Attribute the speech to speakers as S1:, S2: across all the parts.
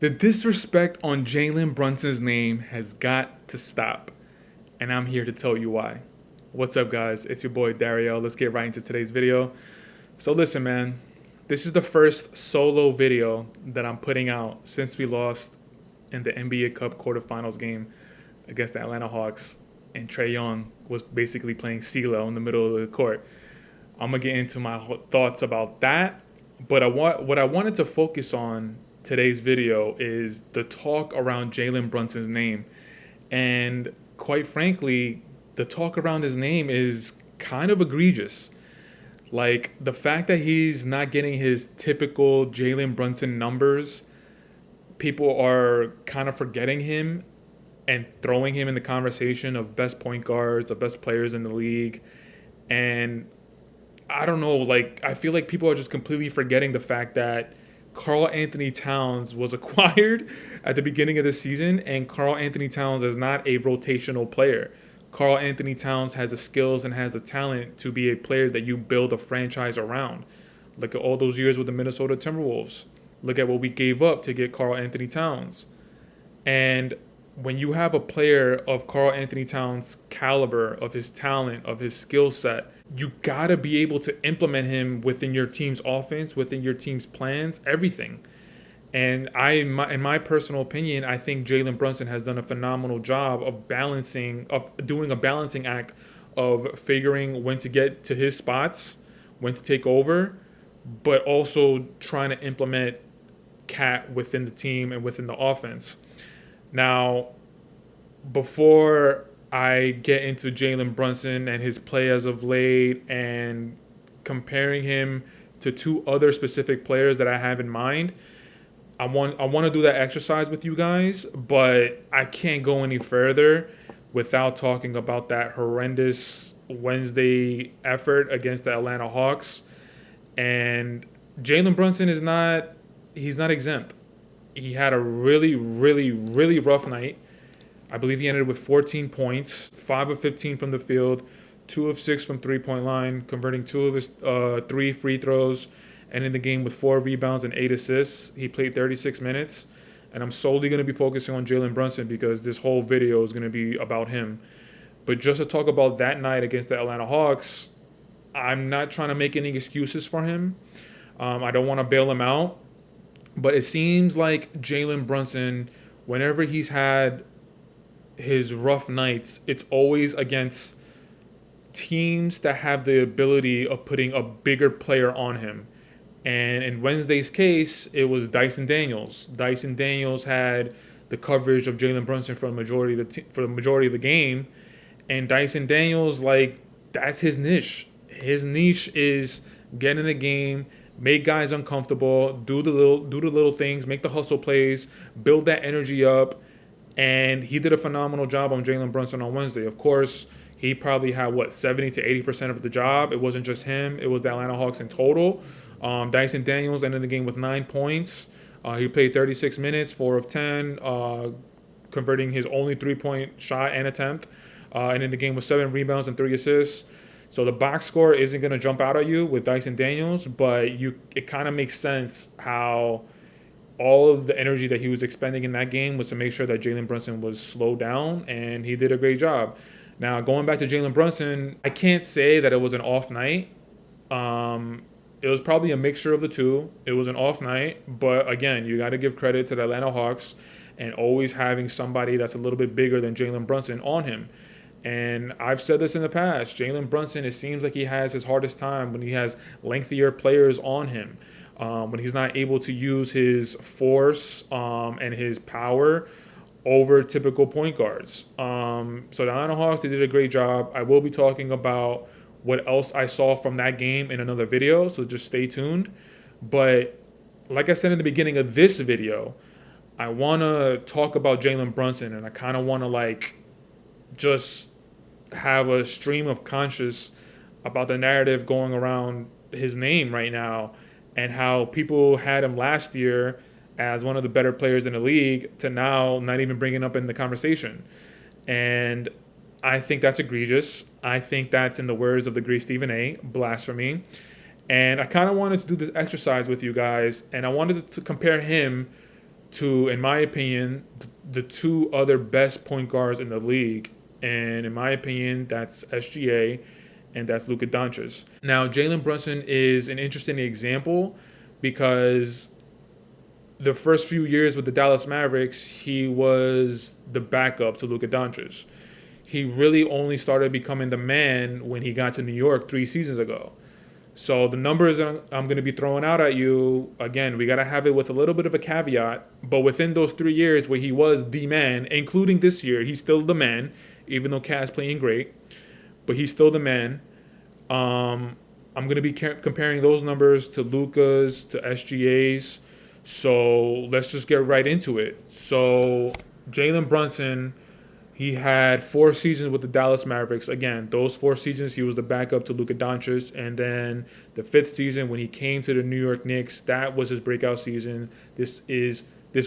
S1: The disrespect on Jalen Brunson's name has got to stop, and I'm here to tell you why. What's up, guys? It's your boy Dariel. Let's get right into today's video. So, listen, man, this is the first solo video that I'm putting out since we lost in the NBA Cup quarterfinals game against the Atlanta Hawks, and Trae Young was basically playing CeeLo in the middle of the court. I'm gonna get into my thoughts about that, but what I wanted to focus on today's video is the talk around Jalen Brunson's name. And quite frankly, the talk around his name is kind of egregious. Like the fact that he's not getting his typical Jalen Brunson numbers, people are kind of forgetting him and throwing him in the conversation of best point guards, the best players in the league. And I don't know, like I feel like people are just completely forgetting the fact that Karl Anthony Towns was acquired at the beginning of the season, and Karl Anthony Towns is not a rotational player. Karl Anthony Towns has the skills and has the talent to be a player that you build a franchise around. Look at all those years with the Minnesota Timberwolves. Look at what we gave up to get Karl Anthony Towns. And when you have a player of Karl Anthony Towns' caliber, of his talent, of his skill set, you gotta be able to implement him within your team's offense, within your team's plans, everything. And in my personal opinion, I think Jalen Brunson has done a phenomenal job of doing a balancing act of figuring when to get to his spots, when to take over, but also trying to implement Cat within the team and within the offense. Now, before I get into Jalen Brunson and his play as of late and comparing him to two other specific players that I have in mind, I want to do that exercise with you guys, but I can't go any further without talking about that horrendous Wednesday effort against the Atlanta Hawks. And Jalen Brunson he's not exempt. He had a really, really, really rough night. I believe he ended with 14 points, 5 of 15 from the field, 2 of 6 from three-point line, converting 2 of his 3 free throws, ending the game with 4 rebounds and 8 assists. He played 36 minutes, and I'm solely going to be focusing on Jalen Brunson because this whole video is going to be about him. But just to talk about that night against the Atlanta Hawks, I'm not trying to make any excuses for him. I don't want to bail him out. But it seems like Jalen Brunson, whenever he's had his rough nights, it's always against teams that have the ability of putting a bigger player on him. And in Wednesday's case, it was Dyson Daniels. Dyson Daniels had the coverage of Jalen Brunson for the majority of the game, and Dyson Daniels, like, that's his niche. His niche is get in the game, make guys uncomfortable, do the little things, make the hustle plays, build that energy up. And he did a phenomenal job on Jalen Brunson on Wednesday. Of course, he probably had 70 to 80% of the job. It wasn't just him; it was the Atlanta Hawks in total. Dyson Daniels ended the game with 9 points. He played 36 minutes, 4 of 10, converting his only 3-point shot and attempt. Ended the game with 7 rebounds and 3 assists. So the box score isn't going to jump out at you with Dyson Daniels, but it kind of makes sense how all of the energy that he was expending in that game was to make sure that Jalen Brunson was slowed down, and he did a great job. Now, going back to Jalen Brunson, I can't say that it was an off night. It was probably a mixture of the two. It was an off night, but again, you got to give credit to the Atlanta Hawks and always having somebody that's a little bit bigger than Jalen Brunson on him. And I've said this in the past, Jalen Brunson, it seems like he has his hardest time when he has lengthier players on him, when he's not able to use his force and his power over typical point guards. So the Atlanta Hawks, they did a great job. I will be talking about what else I saw from that game in another video, so just stay tuned. But like I said in the beginning of this video, I want to talk about Jalen Brunson, and I kind of want to just have a stream of conscious about the narrative going around his name right now and how people had him last year as one of the better players in the league to now not even bringing up in the conversation. And I think that's egregious. I think that's, in the words of the great Stephen A., blasphemy. And I kind of wanted to do this exercise with you guys, and I wanted to compare him to, in my opinion, the two other best point guards in the league. And in my opinion, that's SGA and that's Luka Doncic. Now, Jalen Brunson is an interesting example because the first few years with the Dallas Mavericks, he was the backup to Luka Doncic. He really only started becoming the man when he got to New York 3 seasons ago. So the numbers I'm going to be throwing out at you, again, we got to have it with a little bit of a caveat. But within those 3 years where he was the man, including this year, he's still the man, even though Cat's playing great. But he's still the man. I'm going to be comparing those numbers to Luka's, to SGA's. So let's just get right into it. So Jalen Brunson, he had 4 seasons with the Dallas Mavericks. Again, those 4 seasons, he was the backup to Luka Doncic. And then the 5th season, when he came to the New York Knicks, that was his breakout season. This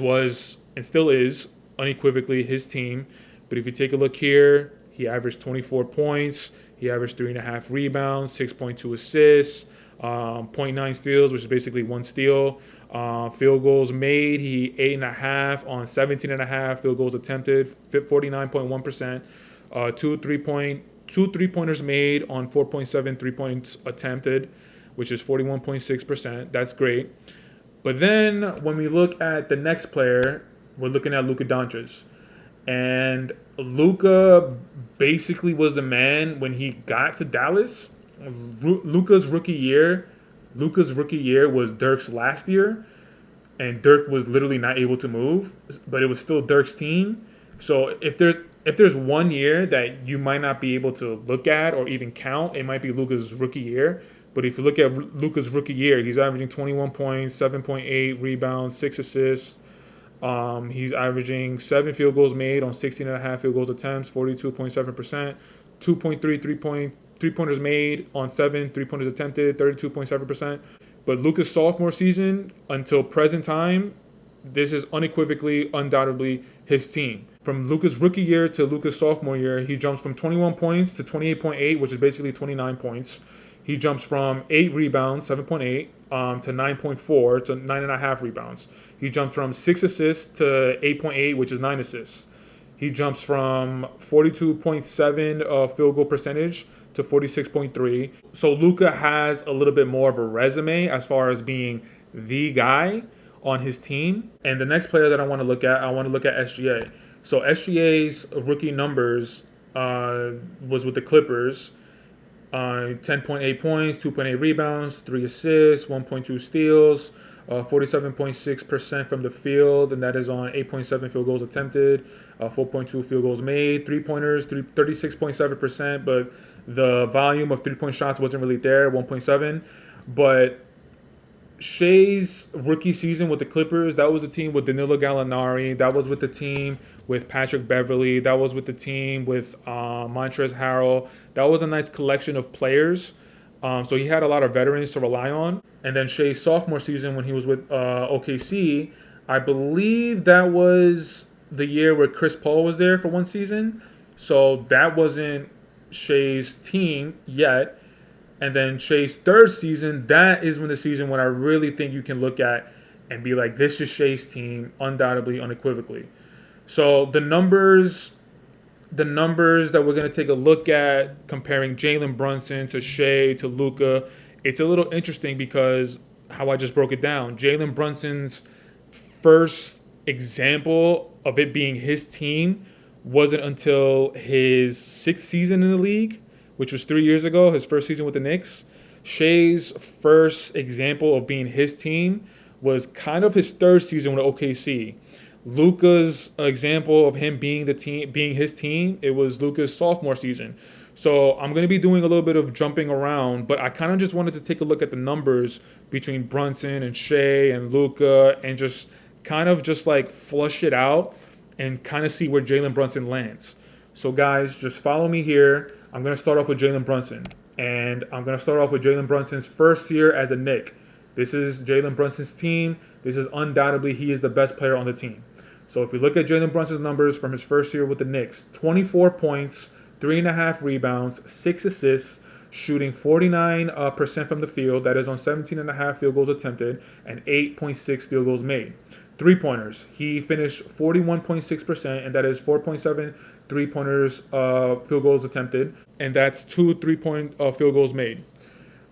S1: was and still is unequivocally his team. But if you take a look here, he averaged 24 points. He averaged 3.5 rebounds, 6.2 assists, 0.9 steals, which is basically 1 steal. Field goals made, he 8.5 on 17.5 field goals attempted, 49.1%. Two three-pointers made on 4.7 3-points attempted, which is 41.6%. That's great. But then when we look at the next player, we're looking at Luka Doncic. And Luka basically was the man when he got to Dallas. Luka's rookie year was Dirk's last year, and Dirk was literally not able to move, but it was still Dirk's team. So if there's 1 year that you might not be able to look at or even count, it might be Luka's rookie year. But if you look at Luka's rookie year, he's averaging 21 points, 7.8 rebounds, 6 assists. He's averaging 7 field goals made on 16.5 field goals attempts, 42.7%, 2.3 three-pointers made on 7 3-pointers attempted, 32.7%. But Luka's sophomore season until present time, this is unequivocally, undoubtedly his team. From Luka's rookie year to Luka's sophomore year, he jumps from 21 points to 28.8, which is basically 29 points. He jumps from 8 rebounds, 7.8, to 9.4 to 9.5 rebounds. He jumps from 6 assists to 8.8, which is 9 assists. He jumps from 42.7 field goal percentage to 46.3. So Luka has a little bit more of a resume as far as being the guy on his team. And the next player that I want to look at SGA. So SGA's rookie numbers was with the Clippers. 10.8 points, 2.8 rebounds, 3 assists, 1.2 steals, 47.6% from the field, and that is on 8.7 field goals attempted, 4.2 field goals made, 3-pointers, 36.7%, but the volume of 3-point shots wasn't really there, 1.7. But Shea's rookie season with the Clippers, that was a team with Danilo Gallinari. That was with the team with Patrick Beverley. That was with the team with Montrezl Harrell. That was a nice collection of players. So he had a lot of veterans to rely on. And then Shea's sophomore season when he was with OKC, I believe that was the year where Chris Paul was there for 1 season. So that wasn't Shea's team yet. And then Shea's 3rd season, that is when the season when I really think you can look at and be like, this is Shea's team, undoubtedly, unequivocally. So the numbers that we're going to take a look at comparing Jalen Brunson to Shea to Luka, it's a little interesting because how I just broke it down. Jalen Brunson's first example of it being his team wasn't until his 6th season in the league, which was 3 years ago, his first season with the Knicks. Shea's first example of being his team was kind of his 3rd season with OKC. Luka's example of him being his team, it was Luka's sophomore season. So I'm going to be doing a little bit of jumping around, but I kind of just wanted to take a look at the numbers between Brunson and Shea and Luka and just kind of just like flush it out and kind of see where Jalen Brunson lands. So guys, just follow me here. I'm going to start off with Jalen Brunson. And I'm going to start off with Jalen Brunson's first year as a Knick. This is Jalen Brunson's team. This is undoubtedly, he is the best player on the team. So if we look at Jalen Brunson's numbers from his first year with the Knicks, 24 points, 3.5 rebounds, 6 assists, shooting 49% from the field. That is on 17.5 field goals attempted and 8.6 field goals made. Three-pointers. He finished 41.6%, and that is 4.7 three-pointers field goals attempted, and that's 2 3-point field goals made.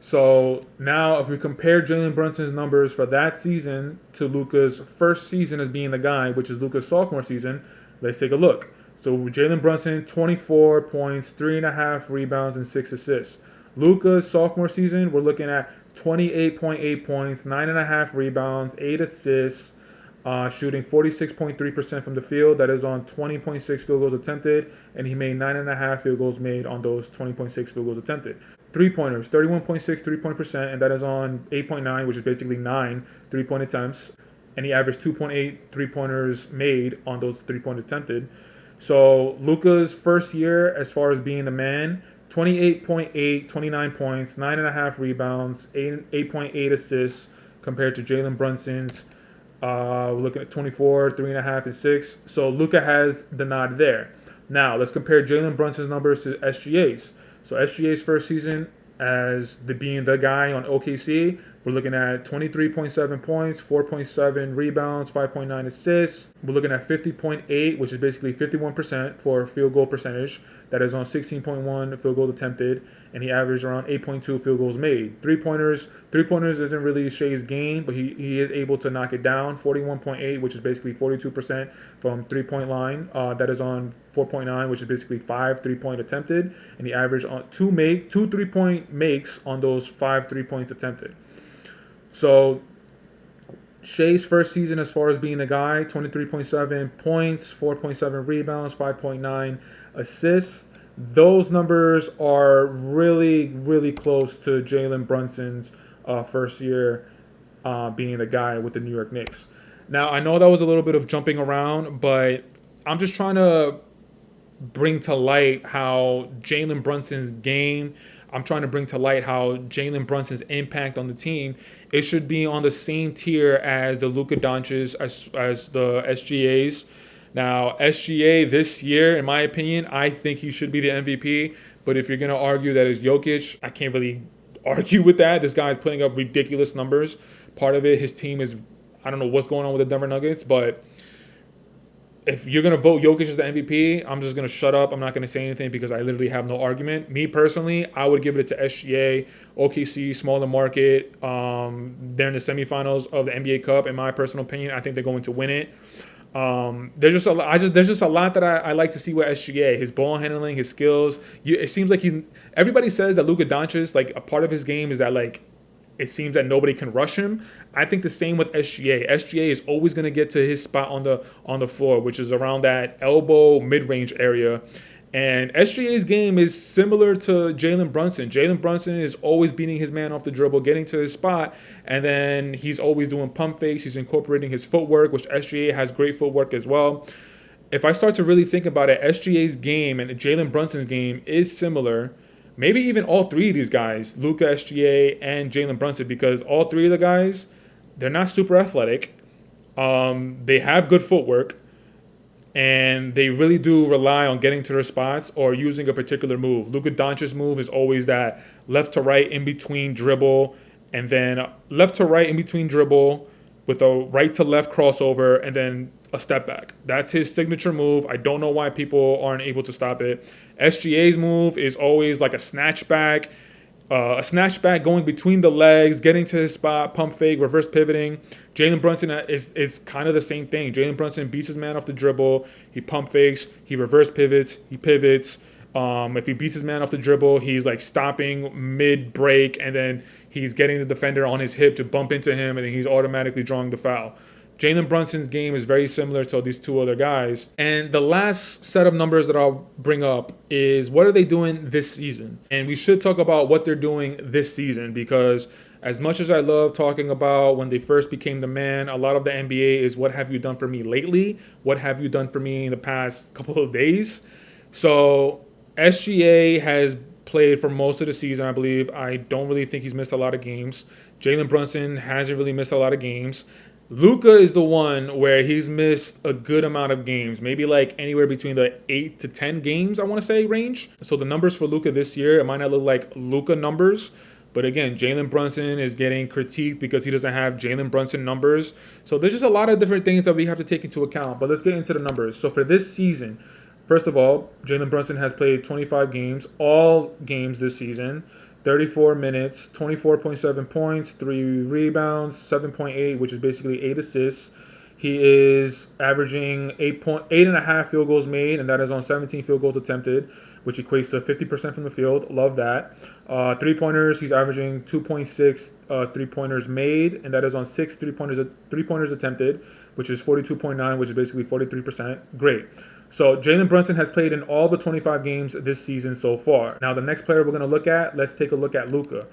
S1: So now if we compare Jalen Brunson's numbers for that season to Luka's first season as being the guy, which is Luka's sophomore season, let's take a look. So Jalen Brunson, 24 points, 3.5 rebounds, and 6 assists. Luka's sophomore season, we're looking at 28.8 points, 9.5 rebounds, 8 assists, shooting 46.3% from the field. That is on 20.6 field goals attempted, and he made 9.5 field goals made on those 20.6 field goals attempted. Three-pointers, 31.6 3-point percent, and that is on 8.9, which is basically 9 3-point attempts, and he averaged 2.8 3-pointers made on those 3-point attempted. So Luka's first year as far as being the man, 28.8, 29 points, 9.5 rebounds, 8.8 assists compared to Jalen Brunson's we're looking at 24, 3.5, and 6. So Luka has the nod there. Now let's compare Jalen Brunson's numbers to SGA's. So SGA's first season as being the guy on OKC, we're looking at 23.7 points, 4.7 rebounds, 5.9 assists. We're looking at 50.8, which is basically 51% for field goal percentage. That is on 16.1 field goals attempted, and he averaged around 8.2 field goals made. Three-pointers isn't really Shea's game, but he is able to knock it down. 41.8, which is basically 42% from three-point line. That is on 4.9, which is basically 5 3-point attempted, and he averaged on two 3-point makes on those 5 3-points attempted. So Shea's first season as far as being the guy, 23.7 points, 4.7 rebounds, 5.9 assists. Those numbers are really, really close to Jalen Brunson's first year being the guy with the New York Knicks. Now, I know that was a little bit of jumping around, but I'm just trying to bring to light how Jalen Brunson's game, I'm trying to bring to light how Jalen Brunson's impact on the team, it should be on the same tier as the Luka Doncic, as the SGAs. Now, SGA this year, in my opinion, I think he should be the MVP. But if you're going to argue that it's Jokic, I can't really argue with that. This guy's putting up ridiculous numbers. Part of it, his team is, I don't know what's going on with the Denver Nuggets, but if you're going to vote Jokic as the MVP, I'm just going to shut up. I'm not going to say anything because I literally have no argument. Me personally, I would give it to SGA, OKC, smaller market. They're in the semifinals of the NBA Cup. In my personal opinion, I think they're going to win it. There's just a lot that I like to see with SGA. His ball handling, his skills. It seems like everybody says that Luka Doncic, like a part of his game is that like it seems that nobody can rush him. I think the same with SGA. SGA is always going to get to his spot on the floor, which is around that elbow mid-range area. And SGA's game is similar to Jalen Brunson. Jalen Brunson is always beating his man off the dribble, getting to his spot, and then he's always doing pump fakes. He's incorporating his footwork, which SGA has great footwork as well. If I start to really think about it, SGA's game and Jalen Brunson's game is similar. Maybe even all three of these guys, Luka, SGA, and Jalen Brunson, because all three of the guys, they're not super athletic. They have good footwork, and they really do rely on getting to their spots or using a particular move. Luka Doncic's move is always that left to right in between dribble, and then left to right in between dribble with a right to left crossover, and then a step back. That's his signature move. I don't know why people aren't able to stop it. SGA's move is always like a snatch back going between the legs, getting to his spot, pump fake, reverse pivoting. Jalen Brunson is kind of the same thing. Jalen Brunson beats his man off the dribble. He pump fakes. He reverse pivots. He pivots. If he beats his man off the dribble, he's like stopping mid-break, and then he's getting the defender on his hip to bump into him, and then he's automatically drawing the foul. Jalen Brunson's game is very similar to these two other guys. And the last set of numbers that I'll bring up is what are they doing this season? And we should talk about what they're doing this season, because as much as I love talking about when they first became the man, a lot of the NBA is what have you done for me lately? What have you done for me in the past couple of days? So SGA has played for most of the season, I believe. I don't really think he's missed a lot of games. Jalen Brunson hasn't really missed a lot of games. Luka is the one where he's missed a good amount of games, maybe like anywhere between the 8 to 10 games, I want to say, range. So the numbers for Luka this year, it might not look like Luka numbers, but again, Jalen Brunson is getting critiqued because he doesn't have Jalen Brunson numbers. So there's just a lot of different things that we have to take into account. But let's get into the numbers. So for this season, first of all, Jalen Brunson has played 25 games, all games this season. 34 minutes, 24.7 points, 3 rebounds, 7.8, which is basically 8 assists. He is averaging 8.5 field goals made, and that is on 17 field goals attempted, which equates to 50% from the field. Love that. 3-pointers, he's averaging 2.6 3-pointers made, and that is on 6 3-pointers attempted, which is 42.9, which is basically 43%. Great. So Jalen Brunson has played in all the 25 games this season so far. Now the next player we're going to look at, let's take a look at Luka.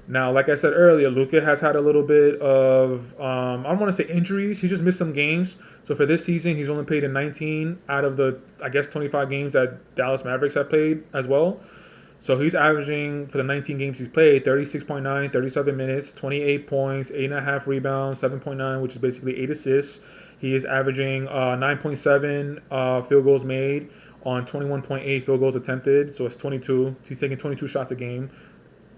S1: Now, like I said earlier, Luka has had a little bit of, I don't want to say injuries. He just missed some games. So for this season, he's only played in 19 out of the, 25 games that Dallas Mavericks have played as well. So he's averaging, for the 19 games he's played, 36.9, 37 minutes, 28 points, 8.5 rebounds, 7.9, which is basically 8 assists. He is averaging 9.7 field goals made on 21.8 field goals attempted. So it's 22. He's taking 22 shots a game.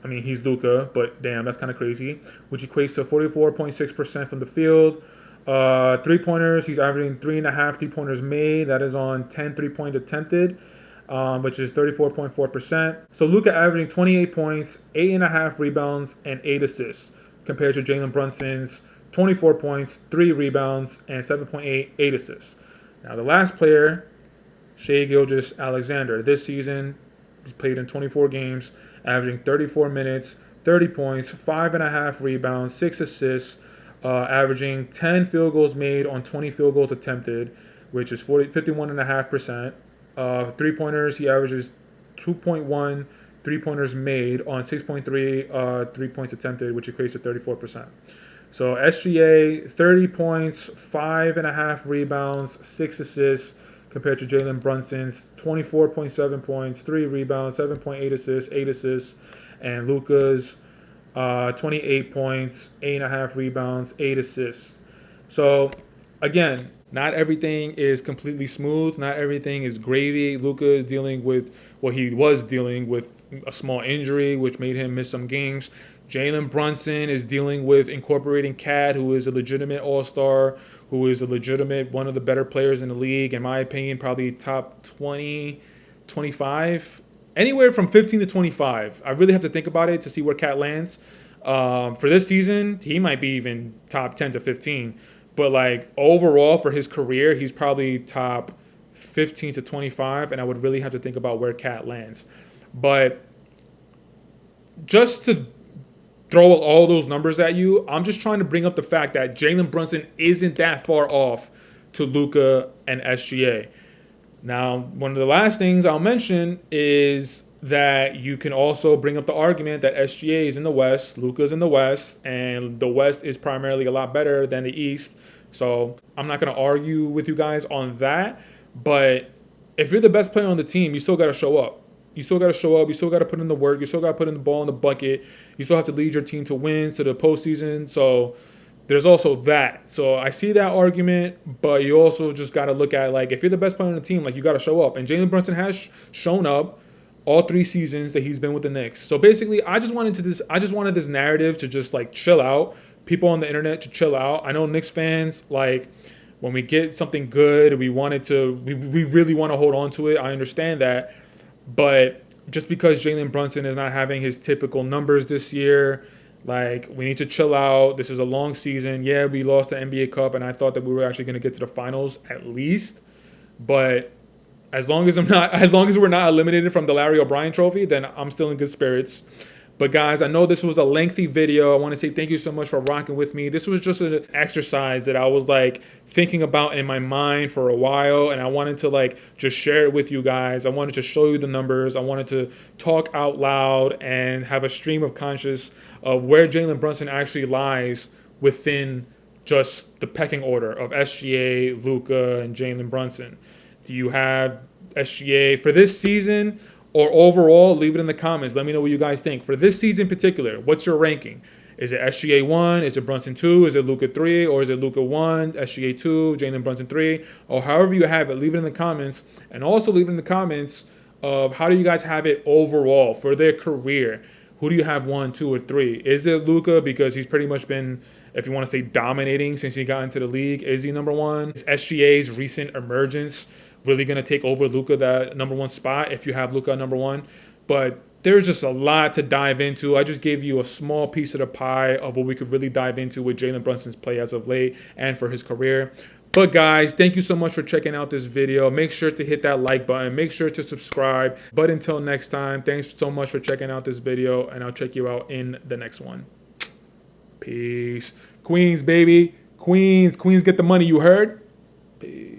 S1: I mean, he's Luka, but damn, that's kind of crazy. Which equates to 44.6% from the field. 3-pointers, he's averaging 3.5 3-pointers made. That is on 10 3-point attempted, which is 34.4%. So Luka averaging 28 points, 8.5 rebounds, and 8 assists, compared to Jalen Brunson's 24 points, 3 rebounds, and 7.8, 8 assists. Now, the last player, Shai Gilgeous-Alexander. This season, he's played in 24 games, averaging 34 minutes, 30 points, 5.5 rebounds, 6 assists, averaging 10 field goals made on 20 field goals attempted, which is 51.5%. 3-pointers, he averages 2.1 3-pointers made on 6.3 3-points attempted, which equates to 34%. So SGA, 30 points, 5.5 rebounds, 6 assists, compared to Jalen Brunson's 24.7 points, 3 rebounds, 7.8 assists, 8 assists, and Luka's 28 points, 8.5 rebounds, 8 assists. So again, not everything is completely smooth. Not everything is gravy. Luka is dealing with, he was dealing with a small injury, which made him miss some games. Jalen Brunson is dealing with incorporating Cat, who is a legitimate all-star, who is a legitimate one of the better players in the league. In my opinion, probably top 20, 25, anywhere from 15 to 25. I really have to think about it to see where Cat lands. For this season, he might be even top 10 to 15. But like overall for his career, he's probably top 15 to 25, and I would really have to think about where Cat lands. But just to throw all those numbers at you, I'm just trying to bring up the fact that Jalen Brunson isn't that far off to Luka and SGA. Now, one of the last things I'll mention is that you can also bring up the argument that SGA is in the West, Luka's in the West, and the West is primarily a lot better than the East. So I'm not going to argue with you guys on that. But if you're the best player on the team, you still got to show up. You still got to show up. You still got to put in the work. You still got to put in the ball in the bucket. You still have to lead your team to wins, to the postseason. So there's also that. So I see that argument, but you also just got to look at, like, if you're the best player on the team, like, you got to show up. And Jalen Brunson has shown up all 3 seasons that he's been with the Knicks. So basically, I just wanted this narrative to just, like, chill out. People on the internet to chill out. I know Knicks fans, like, when we get something good, we really want to hold on to it. I understand that. But just because Jalen Brunson is not having his typical numbers this year, like, we need to chill out. This is a long season. Yeah, we lost the NBA Cup, and I thought that we were actually going to get to the finals at least. But as long as we're not eliminated from the Larry O'Brien Trophy, then I'm still in good spirits. But guys, I know this was a lengthy video. I want to say thank you so much for rocking with me. This was just an exercise that I was, like, thinking about in my mind for a while, and I wanted to, like, just share it with you guys. I wanted to show you the numbers. I wanted to talk out loud and have a stream of conscious of where Jalen Brunson actually lies within just the pecking order of SGA, Luka, and Jalen Brunson. Do you have SGA for this season or overall? Leave it in the comments. Let me know what you guys think. For this season in particular, what's your ranking? Is it SGA 1? Is it Brunson 2? Is it Luka 3? Or is it Luka 1, SGA 2, Jalen Brunson 3? Or however you have it, leave it in the comments. And also leave it in the comments of how do you guys have it overall for their career. Who do you have 1, 2, or 3? Is it Luka because he's pretty much been, if you want to say, dominating since he got into the league? Is he number 1? Is SGA's recent emergence really going to take over Luka that number 1 spot if you have Luka number 1? But there's just a lot to dive into. I just gave you a small piece of the pie of what we could really dive into with Jalen Brunson's play as of late and for his career. But guys, thank you so much for checking out this video. Make sure to hit that like button. Make sure to subscribe. But until next time, thanks so much for checking out this video, and I'll check you out in the next one. Peace. Queens, baby. Queens. Queens get the money, you heard? Peace.